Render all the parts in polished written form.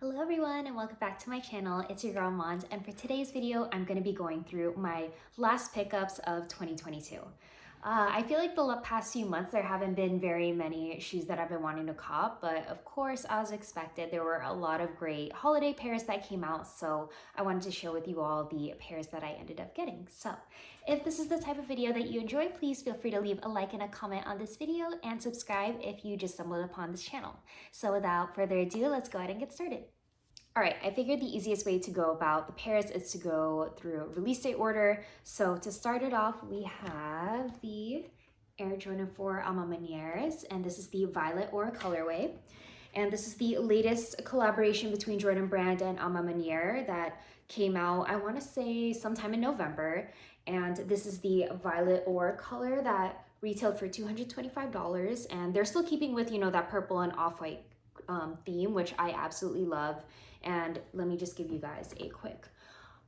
Hello everyone and welcome back to my channel. It's your girl Mons, and for today's video I'm going to be going through my last pickups of 2022. I feel like the past few months there haven't been very many shoes that I've been wanting to cop, but of course, as expected, there were a lot of great holiday pairs that came out, so I wanted to share with you all the pairs that I ended up getting. So if this is the type of video that you enjoy, please feel free to leave a like and a comment on this video and subscribe if you just stumbled upon this channel. So without further ado, let's go ahead and get started. All right, I figured the easiest way to go about the pairs is to go through release date order. So to start it off, we have the Air Jordan 4 A Ma Manieres, and this is the Violet Aura colorway. And this is the latest collaboration between Jordan Brand and A Ma Maniere that came out, I want to say sometime in November. And this is the Violet Aura color that retailed for $225, and they're still keeping with, that purple and off-white theme, which I absolutely love. And let me just give you guys a quick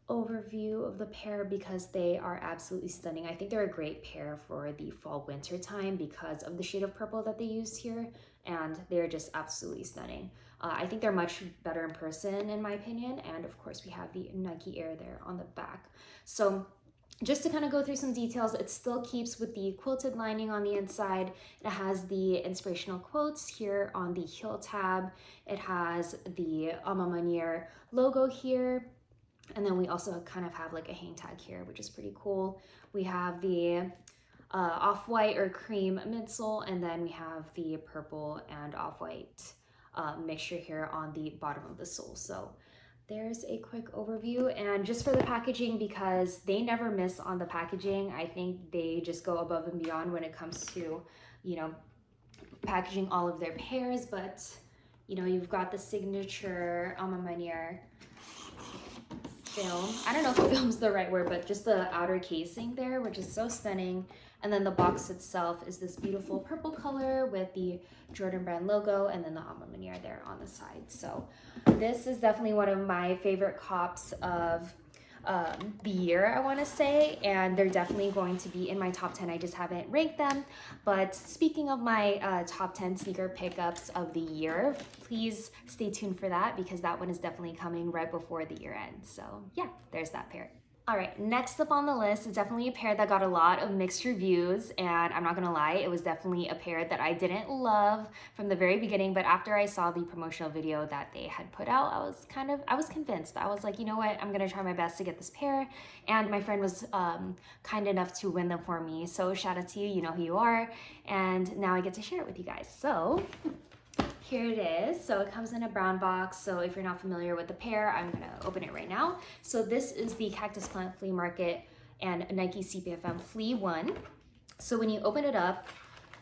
overview of the pair because they are absolutely stunning. I think they're a great pair for the fall winter time because of the shade of purple that they used here, and they're just absolutely stunning. I think they're much better in person in my opinion, and of course we have the Nike Air there on the back. So just to kind of go through some details, it still keeps with the quilted lining on the inside. It has the inspirational quotes here on the heel tab. It has the A Ma Maniere logo here. And then we also kind of have like a hang tag here, which is pretty cool. We have the off-white or cream midsole, and then we have the purple and off-white mixture here on the bottom of the sole. So there's a quick overview, and just for the packaging, because they never miss on the packaging, I think they just go above and beyond when it comes to, packaging all of their pairs. But, you've got the signature A Ma Maniere film. I don't know if film's the right word, but just the outer casing there, which is so stunning. And then the box itself is this beautiful purple color with the Jordan Brand logo, and then the A Ma Maniere there on the side. So this is definitely one of my favorite cops of the year, I want to say, and they're definitely going to be in my top 10. I just haven't ranked them. But speaking of my top 10 sneaker pickups of the year, please stay tuned for that because that one is definitely coming right before the year end. So yeah, there's that pair. All right, next up on the list is definitely a pair that got a lot of mixed reviews, and I'm not gonna lie, it was definitely a pair that I didn't love from the very beginning, but after I saw the promotional video that they had put out, I was convinced. I was like, you know what, I'm gonna try my best to get this pair, and my friend was kind enough to win them for me, so shout out to you, you know who you are, and now I get to share it with you guys. So here it is. So it comes in a brown box. So if you're not familiar with the pair, I'm gonna open it right now. So this is the Cactus Plant Flea Market and Nike CPFM Flea 1. So when you open it up,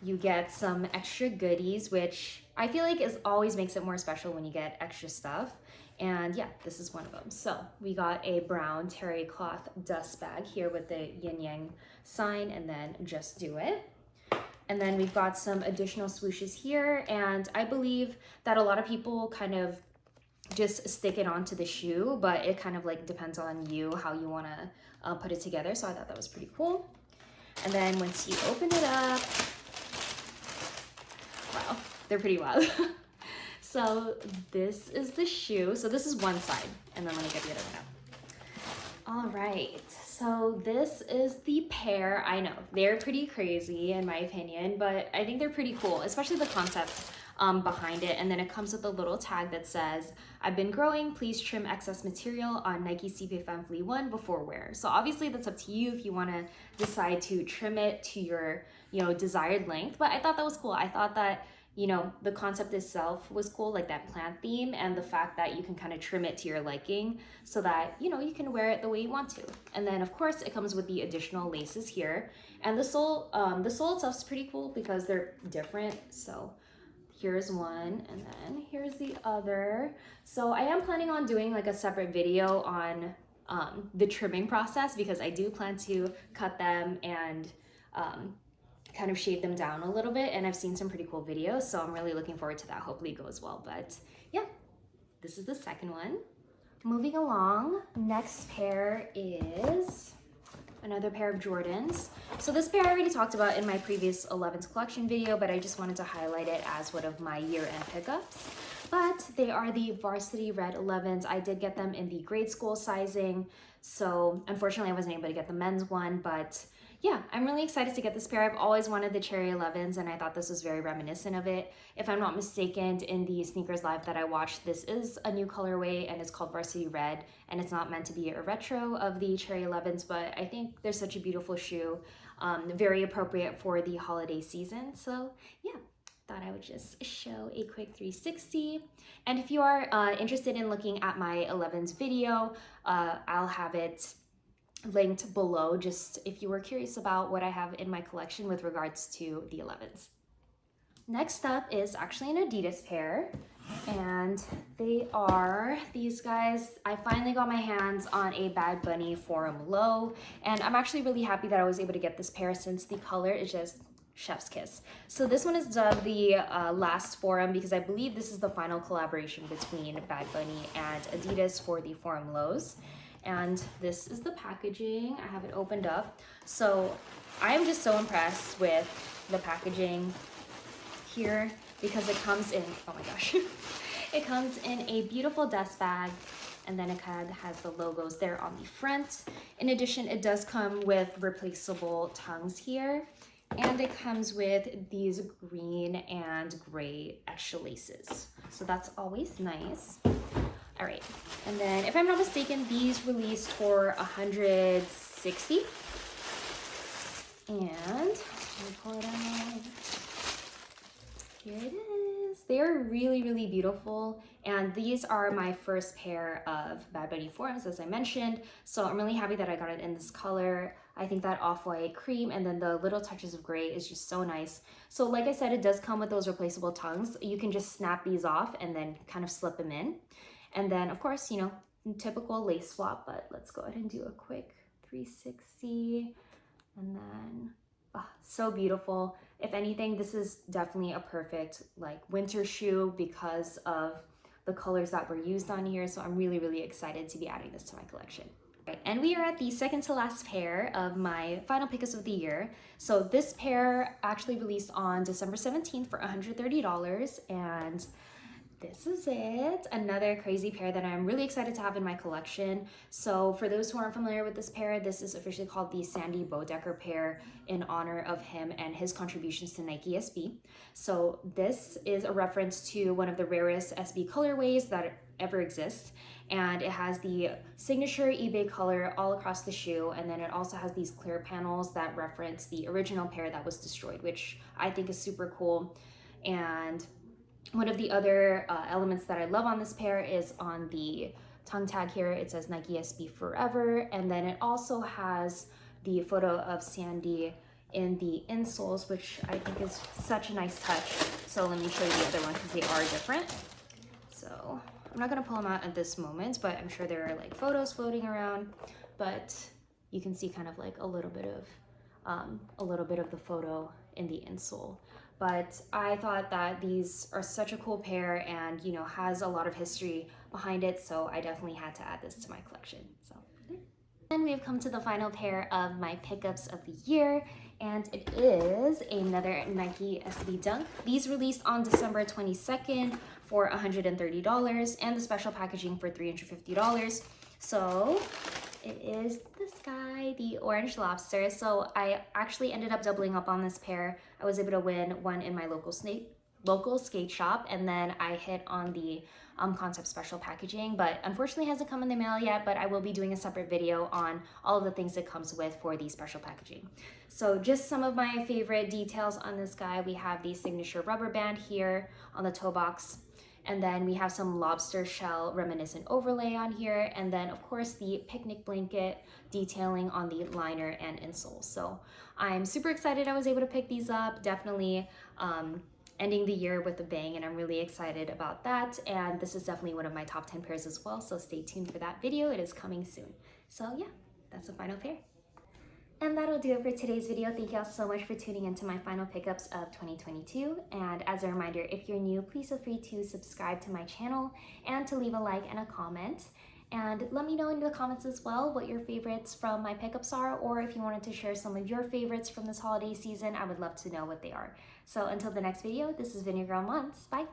you get some extra goodies, which I feel like always makes it more special when you get extra stuff. And yeah, this is one of them. So we got a brown terry cloth dust bag here with the yin yang sign, and then Just Do It. And then we've got some additional swooshes here, and I believe that a lot of people kind of just stick it onto the shoe, but it kind of like depends on you how you want to put it together. So I thought that was pretty cool. And then once you open it up, wow, they're pretty wild. So this is the shoe. So this is one side, and then let me get the other one out. All right, so this is the pair. I know they're pretty crazy in my opinion, but I think they're pretty cool, especially the concept behind it. And then it comes with a little tag that says, "I've been growing, please trim excess material on Nike CPFM Flea 1 before wear." So obviously that's up to you if you want to decide to trim it to your, desired length. But I thought that was cool. I thought that, the concept itself was cool, like that plant theme, and the fact that you can kind of trim it to your liking so that, you can wear it the way you want to. And then of course it comes with the additional laces here. And the sole itself is pretty cool because they're different. So here's one, and then here's the other. So I am planning on doing like a separate video on the trimming process because I do plan to cut them and kind of shave them down a little bit, and I've seen some pretty cool videos, so I'm really looking forward to that. Hopefully it goes well. But yeah, this is the second one. Moving along, next pair is another pair of Jordans. So this pair I already talked about in my previous 11s collection video, but I just wanted to highlight it as one of my year-end pickups. but they are the Varsity Red 11s. I did get them in the grade school sizing, so unfortunately I wasn't able to get the men's one, but yeah, I'm really excited to get this pair. I've always wanted the cherry 11s, and I thought this was very reminiscent of it. If I'm not mistaken, in the Sneakers Live that I watched, this is a new colorway, and it's called Varsity Red, and it's not meant to be a retro of the cherry 11s, but I think they're such a beautiful shoe, very appropriate for the holiday season. So yeah, thought I would just show a quick 360. And if you are interested in looking at my 11s video, I'll have it linked below, just if you were curious about what I have in my collection with regards to the 11s. Next up is actually an Adidas pair, and they are these guys. I finally got my hands on a Bad Bunny Forum Low, and I'm actually really happy that I was able to get this pair since the color is just chef's kiss. So this one is dubbed the last Forum because I believe this is the final collaboration between Bad Bunny and Adidas for the Forum Lows. And this is the packaging. I have it opened up. So I am just so impressed with the packaging here because it comes in, oh my gosh, it comes in a beautiful dust bag, and then it kind of has the logos there on the front. In addition, it does come with replaceable tongues here, and it comes with these green and gray extra laces. So that's always nice. All right, and then if I'm not mistaken, these released for $160. And let me pull it out. Here it is. They are really, really beautiful. And these are my first pair of Bad Bunny Forums, as I mentioned. So I'm really happy that I got it in this color. I think that off-white cream and then the little touches of gray is just so nice. So like I said, it does come with those replaceable tongues. You can just snap these off and then kind of slip them in. And then, of course, you know, typical lace swap, but let's go ahead and do a quick 360. And then, so beautiful. If anything, this is definitely a perfect like winter shoe because of the colors that were used on here. So I'm really, really excited to be adding this to my collection. Right, and we are at the second to last pair of my final pickups of the year. So this pair actually released on December 17th for $130, and this is it. Another crazy pair that I'm really excited to have in my collection. So for those who aren't familiar with this pair, this is officially called the Sandy Bodecker pair in honor of him and his contributions to Nike SB. So this is a reference to one of the rarest SB colorways that ever exists. And it has the signature eBay color all across the shoe. And then it also has these clear panels that reference the original pair that was destroyed, which I think is super cool. And one of the other elements that I love on this pair is on the tongue tag here. It says Nike SB Forever, and then it also has the photo of Sandy in the insoles, which I think is such a nice touch. So let me show you the other one because they are different. So I'm not gonna pull them out at this moment, but I'm sure there are like photos floating around, but you can see kind of like a little bit of the photo in the insole. But I thought that these are such a cool pair and, you know, has a lot of history behind it. So I definitely had to add this to my collection. So, and we have come to the final pair of my pickups of the year. And it is another Nike SB Dunk. These released on December 22nd for $130 and the special packaging for $350. So it is this guy, the orange lobster. So I actually ended up doubling up on this pair. I was able to win one in my local skate shop, and then I hit on the concept special packaging, but unfortunately it hasn't come in the mail yet, but I will be doing a separate video on all of the things it comes with for the special packaging. So just some of my favorite details on this guy. We have the signature rubber band here on the toe box. And then we have some lobster shell reminiscent overlay on here. And then of course the picnic blanket detailing on the liner and insole. So I'm super excited I was able to pick these up. Definitely ending the year with a bang, and I'm really excited about that. And this is definitely one of my top 10 pairs as well. So stay tuned for that video. It is coming soon. So yeah, that's the final pair. And that'll do it for today's video. Thank y'all so much for tuning into my final pickups of 2022. And as a reminder, if you're new, please feel free to subscribe to my channel and to leave a like and a comment. And let me know in the comments as well what your favorites from my pickups are, or if you wanted to share some of your favorites from this holiday season, I would love to know what they are. So until the next video, this has been your girl Mons. Bye.